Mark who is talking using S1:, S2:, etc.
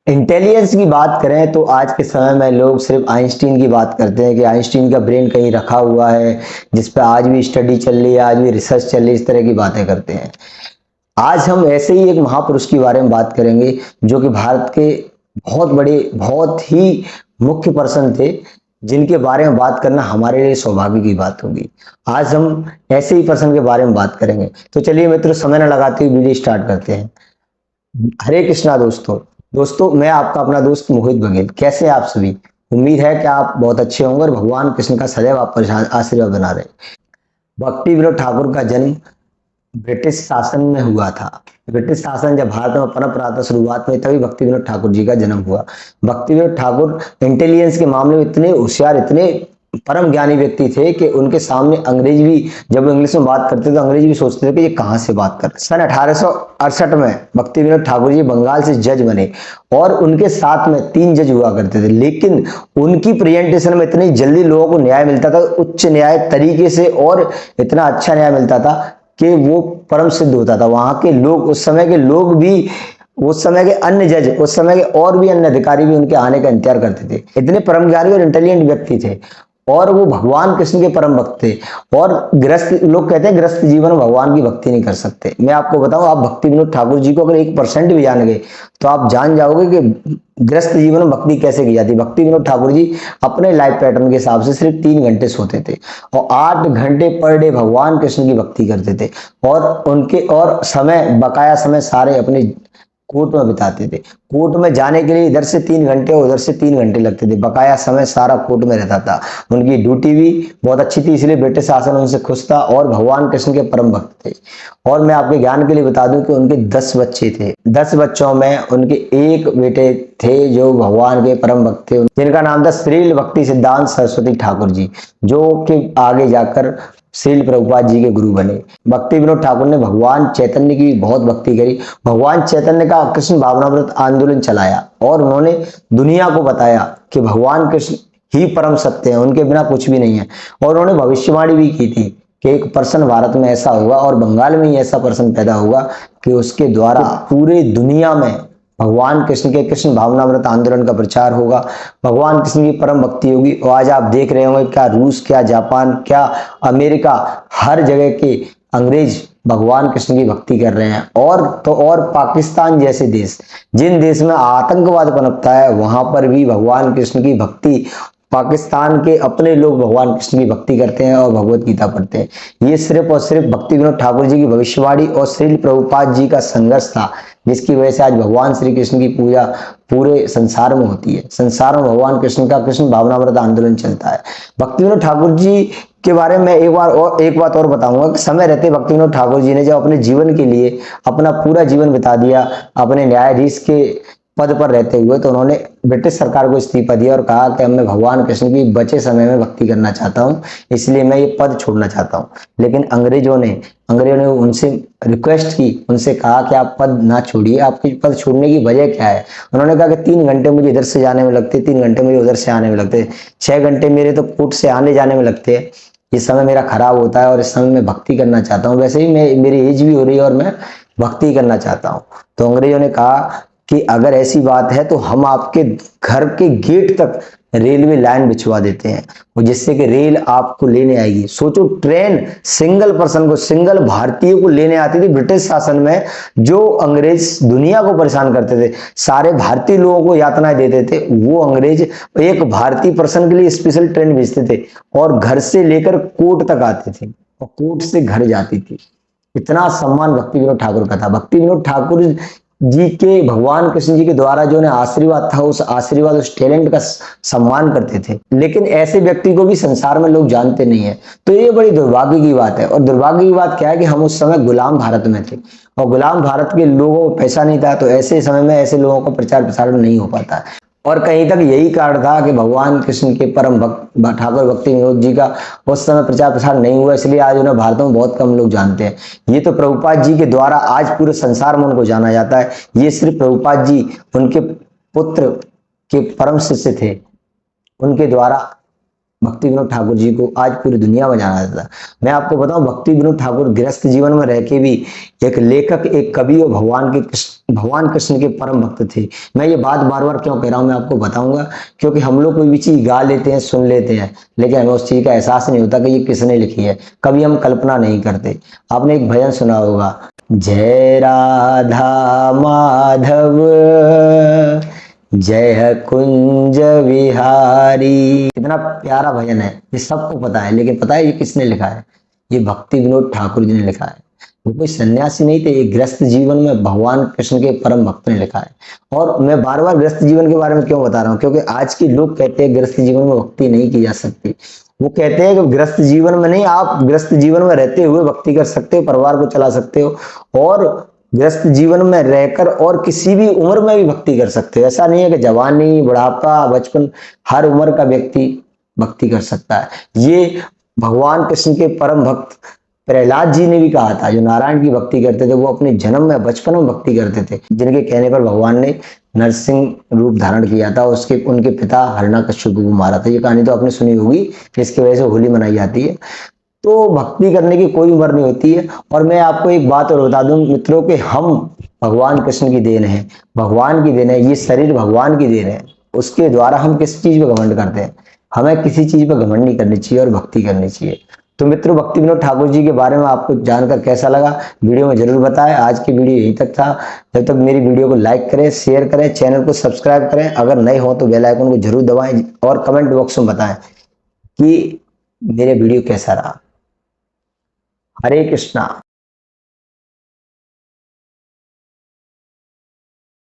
S1: Intelligence की बात करें तो आज के समय में लोग सिर्फ आइंस्टीन की बात करते हैं कि आइंस्टीन का ब्रेन कहीं रखा हुआ है जिस पर आज भी स्टडी चल रही है, आज भी रिसर्च चल रही है, इस तरह की बातें करते हैं। आज हम ऐसे ही एक महापुरुष की बारे में बात करेंगे जो कि भारत के बहुत बड़े, बहुत ही मुख्य पर्सन थे, जिनके बारे में बात करना हमारे लिए सौभाग्य की बात होगी। आज हम ऐसे ही पर्सन के बारे में बात करेंगे। तो चलिए मित्रों, समय न लगाते हुए वीडियो स्टार्ट करते हैं। हरे कृष्णा दोस्तों, मैं आपका अपना दोस्त मोहित बघेल। कैसे हैं आप सभी? उम्मीद है कि आप बहुत अच्छे होंगे और भगवान कृष्ण का सदैव आप पर आशीर्वाद बना रहे। भक्ति विनोद ठाकुर का जन्म ब्रिटिश शासन में हुआ था। ब्रिटिश शासन जब भारत में पनप रहा था शुरुआत में, तभी भक्ति विनोद ठाकुर जी का जन्म हुआ। भक्ति विनोद ठाकुर इंटेलिजेंस के मामले में इतने होशियार, इतने परम ज्ञानी व्यक्ति थे कि उनके सामने अंग्रेज भी, जब इंग्लिश में बात करते तो अंग्रेज भी सोचते थे कि ये कहाँ से बात कर। सन 1868 में भक्ति विनोद ठाकुर जी बंगाल से जज बने और उनके साथ में 3 जज हुआ करते थे, लेकिन उनकी प्रेजेंटेशन में इतनी जल्दी लोगों को न्याय मिलता था, उच्च न्याय तरीके से, और इतना अच्छा न्याय मिलता था कि वो परम सिद्ध होता था। वहां के लोग, उस समय के लोग भी, उस समय के अन्य जज, उस समय के और भी अन्य अधिकारी भी उनके आने का इंतजार करते थे। इतने परम ज्ञानी और इंटेलिजेंट व्यक्ति थे और वो भगवान कृष्ण के परम भक्त थे। और गृहस्थ, लोग कहते हैं गृहस्थ जीवन में भगवान की भक्ति नहीं कर सकते। मैं आपको बताऊं, आप भक्ति विनोद ठाकुर जी को अगर 1% भी जान गए तो आप जान जाओगे कि गृहस्थ जीवन में भक्ति कैसे की जाती है। भक्ति विनोद ठाकुर जी अपने लाइफ पैटर्न के हिसाब से सिर्फ 3 घंटे सोते थे और 8 घंटे पर डे भगवान कृष्ण की भक्ति करते थे। और उनके और समय, बकाया समय सारे अपने कोर्ट में बिताते थे। कोर्ट में जाने के लिए इधर से 3 घंटे और उधर से 3 घंटे लगते थे। बकाया समय सारा कोर्ट में रहता था। उनकी ड्यूटी भी बहुत अच्छी थी, इसलिए ब्रिटिश शासन उनसे खुश था और भगवान कृष्ण के परम भक्त थे। और मैं आपके ज्ञान के लिए बता दूं कि उनके 10 बच्चे थे। 10 बच्चों में उनके एक बेटे थे जो भगवान के परम भक्त थे, जिनका नाम था श्रील भक्ति सिद्धांत सरस्वती ठाकुर जी, जो कि आगे जाकर श्रील प्रभुपाद जी के गुरु बने। भक्ति विनोद ठाकुर ने भगवान चैतन्य की बहुत भक्ति करी। भगवान चैतन्य का कृष्ण भावनामृत आंदोलन चलाया और उन्होंने दुनिया को बताया कि भगवान कृष्ण ही परम सत्य है, उनके बिना कुछ भी नहीं है। और उन्होंने भविष्यवाणी भी की थी कि एक पर्सन भारत में ऐसा होगा और बंगाल में ही ऐसा पर्सन पैदा होगा कि उसके द्वारा पूरे दुनिया में भगवान कृष्ण के कृष्ण भावनामृत आंदोलन का प्रचार होगा, भगवान कृष्ण की परम भक्ति होगी। और आज आप देख रहे होंगे, क्या रूस, क्या जापान, क्या अमेरिका, हर जगह के अंग्रेज भगवान कृष्ण की भक्ति कर रहे हैं। और तो और पाकिस्तान जैसे देश, जिन देश में आतंकवाद पनपता है, वहां पर भी भगवान कृष्ण की भक्ति, पाकिस्तान के अपने लोग भगवान कृष्ण की भक्ति करते हैं और भगवत गीता पढ़ते हैं। ये सिर्फ और सिर्फ भक्ति विनोद ठाकुर जी की भविष्यवाणी और श्रील प्रभुपाद जी का संघर्ष था, जिसकी वजह से आज भगवान श्री कृष्ण की पूजा पूरे संसार में होती है। संसार में भगवान कृष्ण का कृष्ण भावनामृत आंदोलन चलता है। भक्ति विनोद ठाकुर जी के बारे में एक बात और बताऊंगा कि समय रहते भक्ति विनोद ठाकुर जी ने जब अपने जीवन के लिए अपना पूरा जीवन बिता दिया अपने न्यायाधीश के पद पर रहते हुए, तो उन्होंने ब्रिटिश सरकार को इस्तीफा दिया और कहा कि मैं भगवान कृष्ण की बचे समय में भक्ति करना चाहता हूं, इसलिए मैं ये पद छोड़ना चाहता हूं। लेकिन अंग्रेजों ने उनसे रिक्वेस्ट की, उनसे कहा कि आप पद ना छोड़िए। आपकी पद छोड़ने की वजह क्या है? उन्होंने कहा कि 3 घंटे मुझे इधर से जाने में लगते, 3 घंटे मुझे उधर से आने में लगते, 6 घंटे मेरे तो कोर्ट से आने जाने में लगते हैं। ये समय मेरा खराब होता है और इस समय मैं भक्ति करना चाहता हूँ। वैसे ही मेरी एज भी हो रही है और मैं भक्ति करना चाहता हूँ। तो अंग्रेजों ने कहा कि अगर ऐसी बात है तो हम आपके घर के गेट तक रेलवे लाइन बिछवा देते हैं, और जिससे कि रेल आपको लेने आएगी। सोचो, ट्रेन सिंगल पर्सन को, सिंगल भारतीय को लेने आती थी ब्रिटिश शासन में। जो अंग्रेज दुनिया को परेशान करते थे, सारे भारतीय लोगों को यातनाएं देते थे, वो अंग्रेज एक भारतीय पर्सन के लिए स्पेशल ट्रेन भेजते थे और घर से लेकर कोर्ट तक आते थे और कोर्ट से घर जाती थी। इतना सम्मान भक्ति विनोद ठाकुर का था। भक्ति विनोद ठाकुर जी के भगवान कृष्ण जी के द्वारा जो उन्हें आशीर्वाद था, उस आशीर्वाद, उस टैलेंट का सम्मान करते थे। लेकिन ऐसे व्यक्ति को भी संसार में लोग जानते नहीं है, तो ये बड़ी दुर्भाग्य की बात है। और दुर्भाग्य की बात क्या है कि हम उस समय गुलाम भारत में थे और गुलाम भारत के लोगों को पैसा नहीं था, तो ऐसे समय में ऐसे लोगों का प्रचार प्रसारण नहीं हो पाता। और कहीं तक यही कारण था कि भगवान कृष्ण के परम भक्त ठाकुर भक्ति विनोद जी का उस समय प्रचार प्रसार नहीं हुआ, इसलिए आज उन्हें भारत में बहुत कम लोग जानते हैं। ये तो प्रभुपाद जी के द्वारा आज पूरे संसार में उनको जाना जाता है। ये सिर्फ प्रभुपाद जी, उनके पुत्र के परम शिष्य थे, उनके द्वारा भक्ति विनोद ठाकुर जी को आज पूरी दुनिया में जाना जाता है। मैं आपको बताऊं, भक्ति विनोद ठाकुर गृहस्थ जीवन में रह के भी एक लेखक, एक कवि और भगवान कृष्ण के परम भक्त थे। मैं ये बात बार बार क्यों कह रहा हूं, मैं आपको बताऊंगा। क्योंकि हम लोग कोई भी चीज गा लेते हैं, सुन लेते हैं, लेकिन हमें उस चीज का एहसास नहीं होता कि ये किसने लिखी है। कभी हम कल्पना नहीं करते। आपने एक भजन सुना होगा, जय राधा माधव जय कुंज विहारी। कितना प्यारा भजन है, ये सबको पता है। लेकिन पता है ये किसने लिखा है? ये भक्ति विनोद ठाकुर जी ने लिखा है। वो कोई सन्यासी नहीं थे, एक गृहस्थ जीवन में भगवान कृष्ण के परम भक्त ने लिखा है। और मैं बार बार गृहस्थ जीवन के बारे में क्यों बता रहा हूँ? क्योंकि आज के लोग कहते हैं गृहस्थ जीवन में भक्ति नहीं की जा सकती। वो कहते हैं कि गृहस्थ जीवन में नहीं, आप गृहस्थ जीवन में रहते हुए भक्ति कर सकते हो, परिवार को चला सकते हो, और गृहस्थ जीवन में रहकर और किसी भी उम्र में भी भक्ति कर सकते हो। ऐसा नहीं है कि जवानी, बुढ़ापा, बचपन, हर उम्र का व्यक्ति भक्ति कर सकता है। ये भगवान कृष्ण के परम भक्त प्रहलाद जी ने भी कहा था, जो नारायण की भक्ति करते थे, वो अपने जन्म में, बचपन में भक्ति करते थे, जिनके कहने पर भगवान ने नरसिंह रूप धारण किया था। उनके पिता हिरण्यकश्यप को मारा था। ये कहानी तो आपने सुनी होगी, इसकी वजह से होली मनाई जाती है। तो भक्ति करने की कोई उम्र नहीं होती है। और मैं आपको एक बात और बता दूं मित्रों, कि हम भगवान कृष्ण की देन है, भगवान की देन है, ये शरीर भगवान की देन है। उसके द्वारा हम किस चीज पे घमंड करते हैं? हमें किसी चीज पे घमंड नहीं करनी चाहिए और भक्ति करनी चाहिए। तो मित्रों, भक्ति विनोद ठाकुर जी के बारे में आपको जानकर कैसा लगा, वीडियो में जरूर बताएं। आज की वीडियो यहीं तक था। जब तक मेरी वीडियो को लाइक करें, शेयर करें, चैनल को सब्सक्राइब करें, अगर नए हो तो बेल आइकन को जरूर दबाएं, और कमेंट बॉक्स में बताएं कि मेरे वीडियो कैसा रहा। हरे कृष्णा।